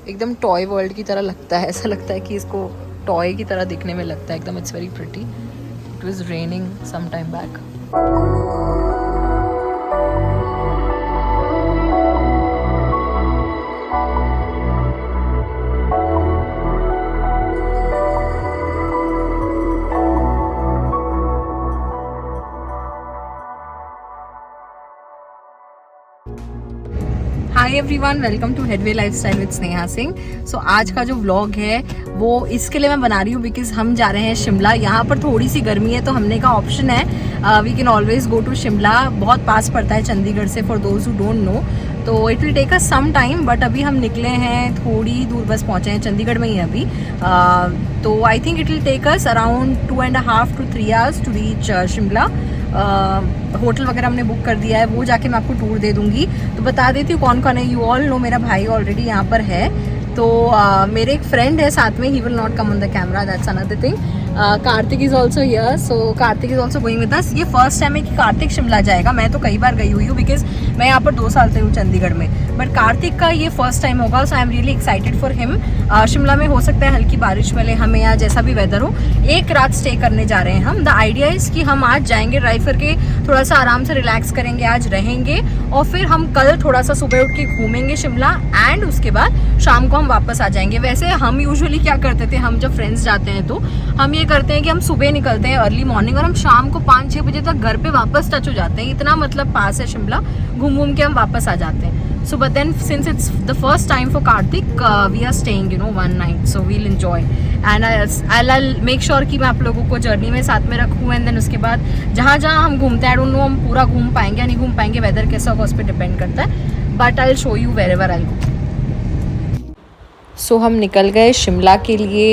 एकदम toy world की तरह लगता है, ऐसा लगता है कि इसको टॉय की तरह दिखने में लगता है एकदम। It's very pretty. It was raining some time back. Hi everyone, welcome to Headway lifestyle with Sneha Singh. So आज का जो व्लॉग है वो इसके लिए मैं बना रही हूँ बिकॉज हम जा रहे हैं शिमला। यहाँ पर थोड़ी सी गर्मी है तो हमने का ऑप्शन है we can always go to Shimla. बहुत पास पड़ता है चंडीगढ़ से, for those who don't know. तो it will take us some time, but अभी हम निकले हैं, थोड़ी दूर बस पहुँचे हैं, चंडीगढ़ में ही अभी। तो I think it will take us around 2.5 to 3 hours to reach Shimla. Hotel वगैरह हमने बुक कर दिया है, वो जाके मैं आपको टूर दे दूंगी। तो बता देती हूँ कौन कौन है। यू ऑल नो मेरा भाई ऑलरेडी यहाँ पर है। तो मेरे एक फ्रेंड है साथ में, he will not come on the camera, that's another thing. Kartik is also here, so Kartik is also going with us. ये फर्स्ट टाइम है कि कार्तिक शिमला जाएगा। मैं तो कई बार गई हुई हूँ बिकॉज मैं यहाँ पर 2 साल से हूँ चंडीगढ़ में, बट कार्तिक का ये फर्स्ट टाइम होगा। So I am really excited for him. Shimla में हो सकता है हल्की बारिश मिले हमें, या जैसा भी वेदर हो। 1 रात स्टे करने जा रहे हैं हम। द आइडिया इज कि हम आज जाएंगे ड्राइव करके, थोड़ा सा आराम से रिलैक्स करेंगे, आज रहेंगे, और फिर हम कल थोड़ा सा सुबह उठ के घूमेंगे शिमला, एंड उसके बाद शाम को हम वापस आ जाएंगे। वैसे हम यूजुअली क्या करते थे, हम जब फ्रेंड्स जाते हैं तो हम ये करते हैं कि हम सुबह निकलते हैं अर्ली मॉर्निंग, और हम शाम को 5-6 बजे तक घर पे वापस टच हो जाते हैं। इतना मतलब पास है शिमला, घूम घूम के हम वापस आ जाते हैं। So but then since it's the first time for Karthik, we are staying, you know, one night, so we'll enjoy, and I'll make sure कि मैं आप लोगों को जर्नी में साथ में रखूँ, and then उसके बाद जहाँ जहाँ हम घूमते हैं, I don't know हम पूरा घूम पाएंगे या नहीं घूम पाएंगे, वेदर कैसा होगा उस पर डिपेंड करता है, but I'll show you wherever I'll go। सो हम निकल गए शिमला के लिए।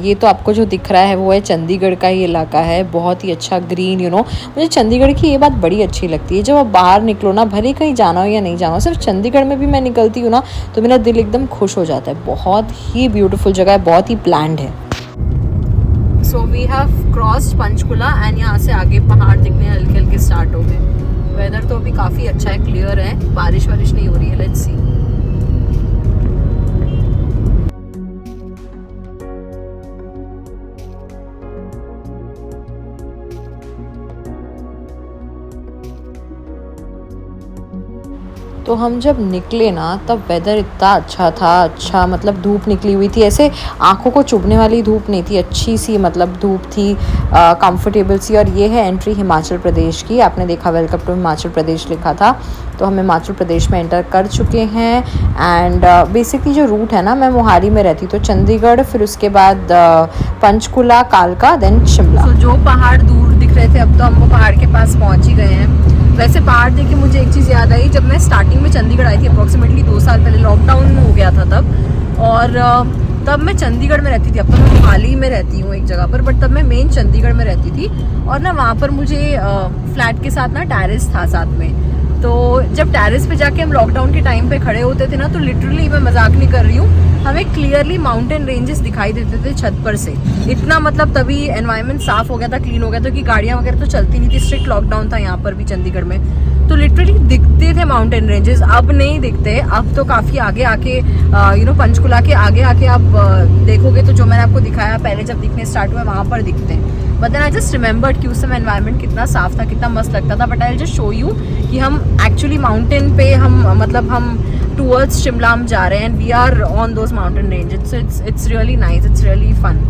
ये तो आपको जो दिख रहा है वो है चंडीगढ़ का ही इलाका है, बहुत ही अच्छा ग्रीन, यू नो। मुझे चंडीगढ़ की ये बात बड़ी अच्छी लगती है, जब आप बाहर निकलो ना, भले कहीं जाना हो या नहीं जाना हो, सिर्फ चंडीगढ़ में भी मैं निकलती हूँ ना तो मेरा दिल एकदम खुश हो जाता है। बहुत ही ब्यूटीफुल जगह है, बहुत ही प्लान्ड है। So we have crossed Panchkula, and यहाँ से आगे पहाड़ दिखने हल्के हल्के स्टार्ट हो गए। वेदर तो अभी काफ़ी अच्छा है, क्लियर है, बारिश वारिश नहीं हो रही है। Let's see. तो हम जब निकले ना तब वेदर इतना अच्छा था, अच्छा मतलब धूप निकली हुई थी, ऐसे आंखों को चुभने वाली धूप नहीं थी, अच्छी सी मतलब धूप थी, कंफर्टेबल सी। और ये है एंट्री हिमाचल प्रदेश की। आपने देखा वेलकम टू हिमाचल प्रदेश लिखा था, तो हम हिमाचल प्रदेश में एंटर कर चुके हैं। एंड बेसिकली जो रूट है ना, मैं मोहाली में रहती, तो चंडीगढ़, फिर उसके बाद पंचकुला, कालका, देन शिमला। तो जो पहाड़ दूर दिख रहे थे, अब तो हम वो पहाड़ के पास पहुँच ही गए हैं। वैसे पहाड़ देख के मुझे एक चीज़ याद आई, जब मैं स्टार्टिंग में चंडीगढ़ आई थी अप्रॉक्सीमेटली 2 साल पहले, लॉकडाउन हो गया था तब, और तब मैं चंडीगढ़ में रहती थी। अब तो मैं मोहाली में रहती हूँ एक जगह पर, बट तब मैं मेन चंडीगढ़ में रहती थी। और ना वहाँ पर मुझे फ्लैट के साथ ना टेरेस था साथ में। तो जब टेरेस पे जाके हम लॉकडाउन के टाइम पे खड़े होते थे ना, तो लिटरली मैं मजाक नहीं कर रही हूँ, हमें क्लियरली माउंटेन रेंजेस दिखाई देते थे छत पर से। इतना मतलब तभी एनवायरनमेंट साफ हो गया था, क्लीन हो गया था, कि गाड़ियाँ वगैरह तो चलती नहीं थी, स्ट्रिक्ट लॉकडाउन था यहाँ पर भी चंडीगढ़ में। तो लिटरली दिखते थे माउंटेन रेंजेस, अब नहीं दिखते। अब तो काफ़ी आगे आके यू नो पंचकुला के आगे आके आप देखोगे तो जो मैंने आपको दिखाया पहले जब दिखने स्टार्ट हुआ, वहाँ पर दिखते हैं। But then I just remembered कि उस समय एनवायरनमेंट कितना साफ था, कितना मस्त लगता था। But I just show you कि हम एक्चुअली माउंटेन पे हम मतलब हम टूवर्ड्स शिमला हम जा रहे हैं, and we are on those mountain ranges. It's really nice, it's really fun.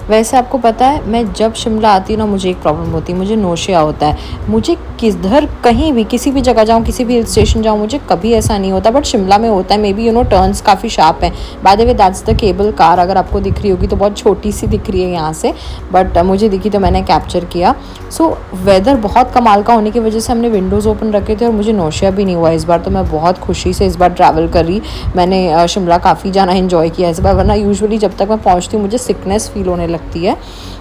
वैसे आपको पता है, मैं जब शिमला आती हूँ ना, मुझे एक प्रॉब्लम होती है, मुझे नोशिया होता है। मुझे किधर कहीं भी किसी भी जगह जाऊँ, किसी भी हिल स्टेशन जाऊँ, मुझे कभी ऐसा नहीं होता, बट शिमला में होता है। May be you know turns काफ़ी शार्प हैं। By the way that's the cable car, अगर आपको दिख रही होगी तो बहुत छोटी सी दिख रही है यहाँ से, बट मुझे दिखी तो मैंने कैप्चर किया। सो वेदर बहुत कमाल का होने की वजह से हमने विंडोज़ ओपन रखे थे, और मुझे नोशिया भी नहीं हुआ इस बार। तो मैं बहुत खुशी से इस बार ट्रैवल कर रही। मैंने शिमला काफ़ी जाना इन्जॉय किया इस बार, वरना यूजुअली जब तक मैं पहुँचती हूँ मुझे सिकनेस फील होने लगती है।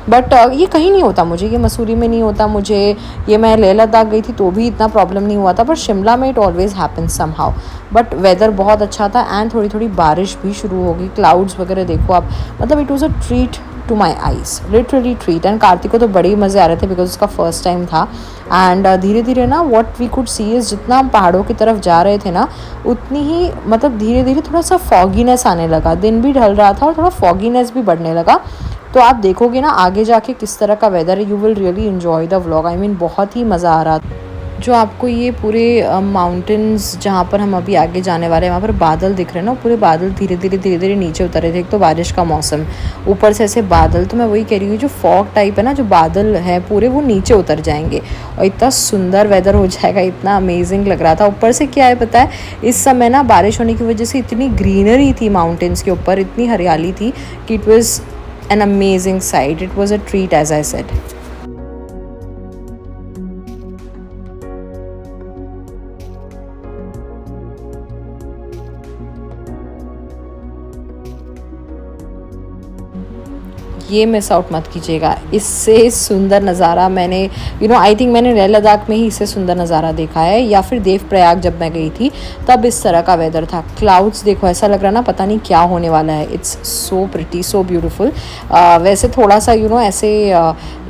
बट ये कहीं नहीं होता मुझे, ये मसूरी में नहीं होता मुझे, ये मैं लेह लद्दाख गई थी तो भी इतना प्रॉब्लम नहीं हुआ था, पर शिमला में it always happens somehow. But weather बहुत अच्छा था, एंड थोड़ी थोड़ी बारिश भी शुरू हो गई, क्लाउड्स वगैरह देखो आप, मतलब it was a treat to my eyes, literally treat. And Kartik को तो बड़े ही मज़े आ रहे थे बिकॉज उसका फर्स्ट टाइम था। एंड धीरे धीरे ना what we could see is, जितना हम पहाड़ों की तरफ जा रहे थे ना उतनी ही मतलब धीरे धीरे थोड़ा सा फॉगीनेस आने लगा, दिन भी ढल रहा था और थोड़ा फॉगीनेस भी बढ़ने लगा। तो आप देखोगे ना आगे जाके किस तरह का वेदर है, you will really enjoy the vlog. I mean बहुत ही मज़ा आ रहा था। जो आपको ये पूरे माउंटेन्स जहाँ पर हम अभी आगे जाने वाले हैं वहाँ पर बादल दिख रहे हैं ना, पूरे बादल धीरे धीरे नीचे उतर रहे थे। एक तो बारिश का मौसम, ऊपर से ऐसे बादल, तो मैं वही कह रही हूँ जो फॉग टाइप है ना, जो बादल है पूरे वो नीचे उतर जाएंगे और इतना सुंदर वेदर हो जाएगा, इतना अमेजिंग लग रहा था। ऊपर से क्या है पता है, इस समय ना बारिश होने की वजह से इतनी ग्रीनरी थी माउंटेन्स के ऊपर, इतनी हरियाली थी कि it was an amazing sight, it was a treat as I said. ये मिस आउट मत कीजिएगा, इससे सुंदर नज़ारा मैंने आई थिंक मैंने लेह लद्दाख में ही इससे सुंदर नज़ारा देखा है, या फिर देवप्रयाग जब मैं गई थी तब इस तरह का वेदर था। क्लाउड्स देखो, ऐसा लग रहा ना पता नहीं क्या होने वाला है। It's so pretty, so beautiful. वैसे थोड़ा सा ऐसे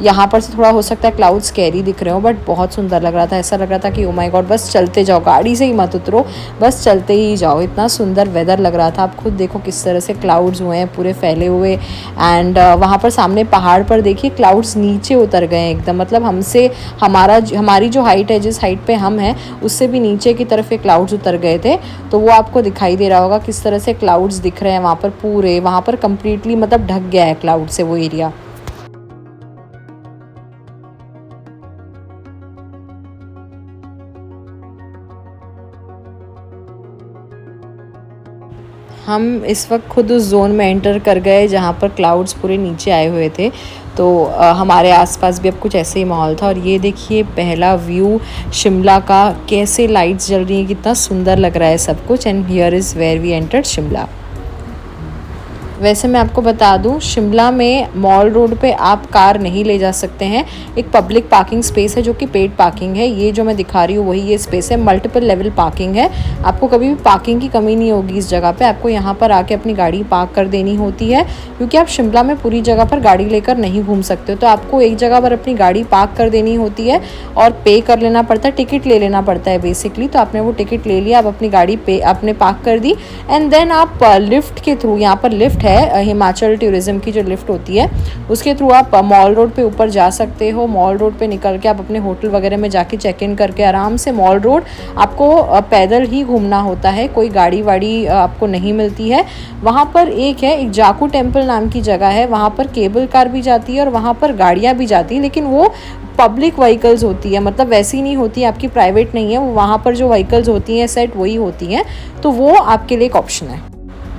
यहाँ पर से थोड़ा हो सकता है क्लाउड्स कैरी दिख रहे हो, बट बहुत सुंदर लग रहा था। ऐसा लग रहा था कि ओ माय गॉड बस चलते जाओ, गाड़ी से ही मत उतरो, बस चलते ही जाओ, इतना सुंदर वेदर लग रहा था। आप खुद देखो किस तरह से क्लाउड्स हुए हैं पूरे फैले हुए। एंड वहाँ पर सामने पहाड़ पर देखिए क्लाउड्स नीचे उतर गए हैं एकदम, मतलब हमसे हमारी जो हाइट है, जिस हाइट पे हम हैं उससे भी नीचे की तरफ ये क्लाउड्स उतर गए थे। तो वो आपको दिखाई दे रहा होगा किस तरह से क्लाउड्स दिख रहे हैं वहाँ पर, पूरे वहाँ पर कंप्लीटली मतलब ढक गया है क्लाउड से वो एरिया। हम इस वक्त खुद उस जोन में एंटर कर गए जहाँ पर क्लाउड्स पूरे नीचे आए हुए थे। तो हमारे आसपास भी अब कुछ ऐसे ही माहौल था। और ये देखिए पहला व्यू शिमला का, कैसे लाइट्स जल रही हैं, कितना सुंदर लग रहा है सब कुछ। And here is where we entered Shimla. वैसे मैं आपको बता दूं, शिमला में मॉल रोड पे आप कार नहीं ले जा सकते हैं। एक पब्लिक पार्किंग स्पेस है जो कि पेड पार्किंग है। ये जो मैं दिखा रही हूँ वही ये स्पेस है, मल्टीपल लेवल पार्किंग है। आपको कभी भी पार्किंग की कमी नहीं होगी इस जगह पे। आपको यहाँ पर आके अपनी गाड़ी पार्क कर देनी होती है, क्योंकि आप शिमला में पूरी जगह पर गाड़ी लेकर नहीं घूम सकते हो। तो आपको एक जगह पर अपनी गाड़ी पार्क कर देनी होती है और पे कर लेना पड़ता है, टिकट ले लेना पड़ता है बेसिकली। तो आपने वो टिकट ले लिया, आप अपनी गाड़ी पे आपने पार्क कर दी, एंड देन आप लिफ्ट के थ्रू, यहाँ पर लिफ्ट है, हिमाचल टूरिज्म की जो लिफ्ट होती है उसके थ्रू आप मॉल रोड पे ऊपर जा सकते हो। मॉल रोड पे निकल के आप अपने होटल वगैरह में जाके चेक इन करके आराम से मॉल रोड आपको पैदल ही घूमना होता है, कोई गाड़ी वाड़ी आपको नहीं मिलती है। वहाँ पर एक जाकू टेम्पल नाम की जगह है, वहाँ पर केबल कार भी जाती है और वहाँ पर गाड़ियाँ भी जाती हैं, लेकिन वो पब्लिक व्हीकल्स होती है, मतलब वैसी नहीं होती है, आपकी प्राइवेट नहीं है। वो वहाँ पर जो व्हीकल्स होती हैं सेट वही होती हैं, तो वो आपके लिए एक ऑप्शन है।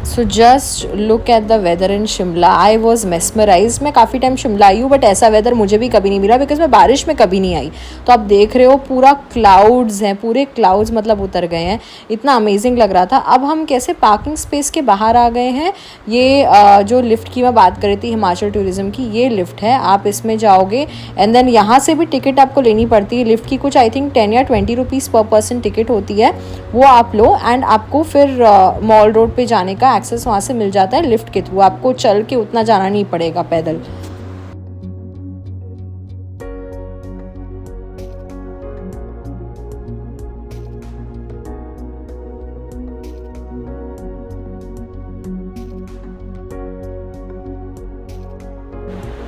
So just look at the weather in Shimla. I was mesmerize. मैं काफ़ी टाइम शिमला आई हूँ, बट ऐसा वेदर मुझे भी कभी नहीं मिला, बिकॉज मैं बारिश में कभी नहीं आई। तो आप देख रहे हो पूरा क्लाउड्स हैं, पूरे क्लाउड्स मतलब उतर गए हैं, इतना अमेजिंग लग रहा था। अब हम कैसे पार्किंग स्पेस के बाहर आ गए हैं। ये जो लिफ्ट की मैं बात कर रही थी हिमाचल टूरिज्म की, ये लिफ्ट है, आप इसमें जाओगे एंड देन यहाँ से भी टिकट आपको लेनी पड़ती है लिफ्ट की, कुछ आई थिंक 10 या 20 रुपीज़ पर पर्सन टिकट होती है, वो आप लो। एंड आपको फिर मॉल रोड पे जाने का एक्सेस वहाँ से मिल जाता है लिफ्ट के थ्रू, आपको चल के उतना जाना नहीं पड़ेगा पैदल।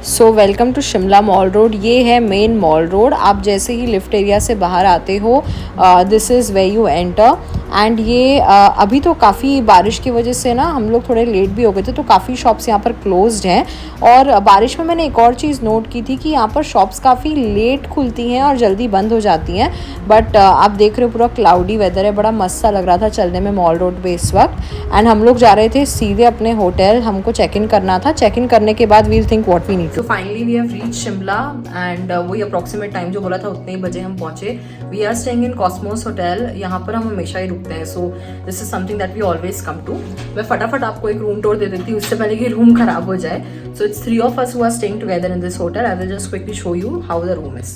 So welcome to Shimla mall road. ये है मेन मॉल रोड। आप जैसे ही लिफ्ट एरिया से बाहर आते हो, this is way you enter. And ये अभी तो काफ़ी बारिश की वजह से ना हम लोग थोड़े लेट भी हो गए थे, तो काफ़ी शॉप्स यहाँ पर क्लोज्ड हैं। और बारिश में मैंने एक और चीज़ नोट की थी कि यहाँ पर शॉप्स काफ़ी लेट खुलती हैं और जल्दी बंद हो जाती हैं। बट आप देख रहे हो पूरा क्लाउडी वेदर है, बड़ा मस्त सा लग रहा था चलने में मॉल रोड पे इस वक्त। एंड हम लोग जा रहे थे सीधे अपने होटल, हमको चेक इन करना था। चेक इन करने के बाद we'll think what we need. तो finally we have reach Shimla and वही अप्रॉक्सीमेट टाइम जो बोला था उतने ही बजे हम पहुंचे। We are staying in Cosmos hotel, यहाँ पर हम हमेशा ही रुकते हैं। So this is something that we always come to. मैं फटाफट आपको एक रूम टूर दे देती हूँ उससे पहले कि रूम खराब हो जाए। So it's 3 of us who are staying together in this hotel. I will just quickly show you how the room is.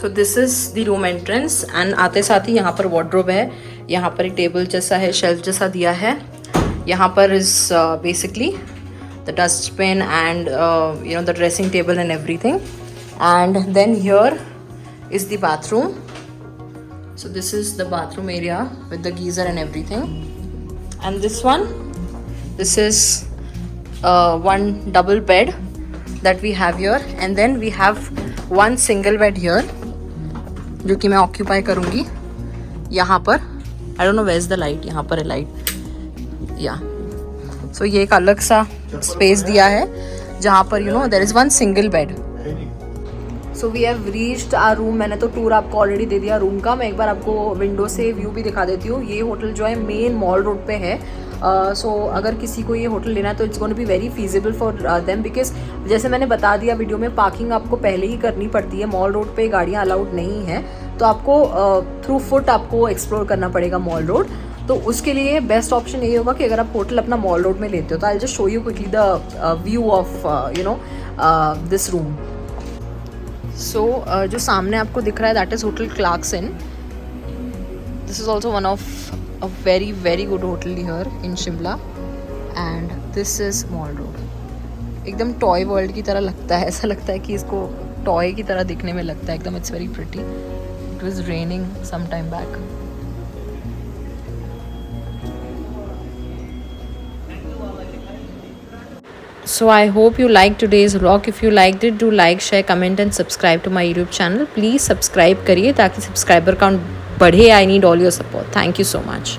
So this is the room entrance and आते साथ ही यहाँ पर wardrobe है, यहाँ पर एक टेबल जैसा है, शेल्फ जैसा दिया है। यहाँ पर is basically the dustbin and the dressing table and everything. And then here is the bathroom. So this is the bathroom area with the geyser and everything. And this is one double bed that we have here, and then we have one single bed here जो कि मैं occupy करूँगी यहाँ पर. I don't know where is the light. यहाँ पर है light. या सो ये एक अलग सा स्पेस दिया है जहाँ पर there is one single bed. So we have reached our room. मैंने तो टूर आपको ऑलरेडी दे दिया रूम का. मैं एक बार आपको विंडो से व्यू भी दिखा देती हूँ. ये होटल जो है मेन मॉल रोड पे है. सो अगर किसी को ये होटल लेना है तो it's going to be very feasible for them, because जैसे मैंने बता दिया वीडियो में, पार्किंग आपको पहले ही करनी पड़ती है. मॉल रोड पे गाड़ियाँ अलाउड नहीं है, तो आपको थ्रू फुट आपको एक्सप्लोर करना पड़ेगा मॉल रोड. तो उसके लिए बेस्ट ऑप्शन यही होगा कि अगर आप होटल अपना मॉल रोड में लेते हो. तो I just show you quickly the view of this room. So जो सामने आपको दिख रहा है that is hotel Clarkson. This is also one of a very very good hotel here in Shimla, and this is mall road. एकदम toy world की तरह लगता है. ऐसा लगता है कि इसको टॉय की तरह दिखने में लगता है एकदम. It's very pretty. It was raining some time back. So I hope you liked today's vlog. If you liked it, do like, share, comment and subscribe to my YouTube channel. Please subscribe करिए ताकि subscriber count बढ़े. I need all your support. Thank you so much.